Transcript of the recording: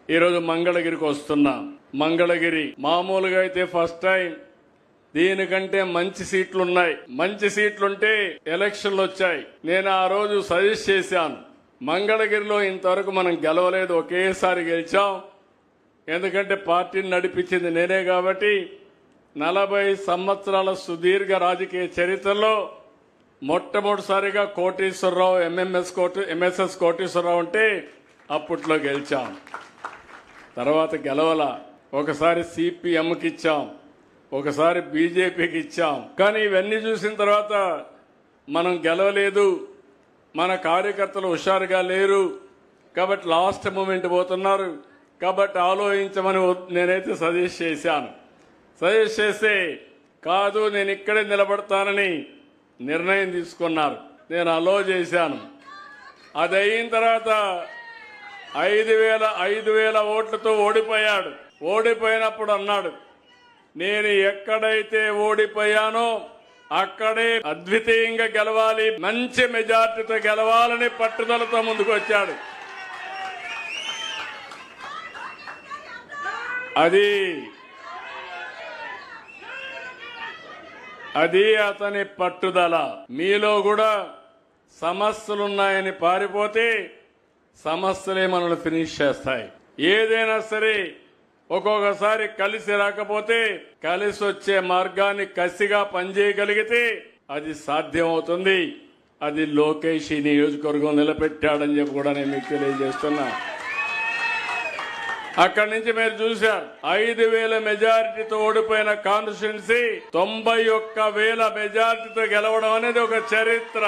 ఈరోజు మంగళగిరికి వస్తున్నా. మంగళగిరి మామూలుగా అయితే ఫస్ట్ టైం, దీనికంటే మంచి సీట్లున్నాయి. మంచి సీట్లుంటే ఎలక్షన్లు వచ్చాయి. నేను ఆ రోజు సజెస్ట్ చేశాను, మంగళగిరిలో ఇంతవరకు మనం గెలవలేదు, ఒకేసారి గెలిచాం. ఎందుకంటే పార్టీని నడిపించింది నేనే కాబట్టి 40 సంవత్సరాల సుదీర్ఘ రాజకీయ చరిత్రలో మొట్టమొదటిసారిగా కోటేశ్వరరావు ఎంఎస్ఎస్ కోటేశ్వరరావు అంటే అప్పట్లో గెలిచాం. తర్వాత గెలవల. ఒకసారి సిపిఎంకి ఇచ్చాం, ఒకసారి బీజేపీకి ఇచ్చాం. కానీ ఇవన్నీ చూసిన తర్వాత మనం గెలవలేదు, మన కార్యకర్తలు హుషారుగా లేరు కాబట్టి లాస్ట్ మూమెంట్ పోతున్నారు కాబట్టి ఆలోచించమని నేనైతే సజెస్ట్ చేశాను. సజెస్ట్ చేస్తే కాదు నేను ఇక్కడే నిలబడతానని నిర్ణయం తీసుకున్నారు. నేను అలో చేశాను. అది అయిన తర్వాత 5,000 ఓట్లతో ఓడిపోయాడు. ఓడిపోయినప్పుడు అన్నాడు, నేను ఎక్కడైతే ఓడిపోయానో అక్కడే అద్వితీయంగా గెలవాలి, మంచి మెజార్టీతో గెలవాలని పట్టుదలతో ముందుకు వచ్చాడు. అది అతని పట్టుదల. మీలో కూడా సమస్యలున్నాయని పారిపోతే సమస్యలే మనల్ని ఫినిష్ చేస్తాయి. ఏదైనా సరే ఒక్కొక్కసారి కలిసి రాకపోతే కలిసి వచ్చే మార్గాన్ని కసిగా పనిచేయగలిగితే అది సాధ్యమవుతుంది. అది లోకేష్ ఈ నియోజకవర్గం నిలబెట్టాడని చెప్పి కూడా నేను మీకు తెలియజేస్తున్నా. అక్కడి నుంచి మీరు చూశారు, 5,000 మెజారిటీతో ఓడిపోయిన కాన్స్టిట్యున్సీ 91,000 మెజారిటీతో గెలవడం అనేది ఒక చరిత్ర.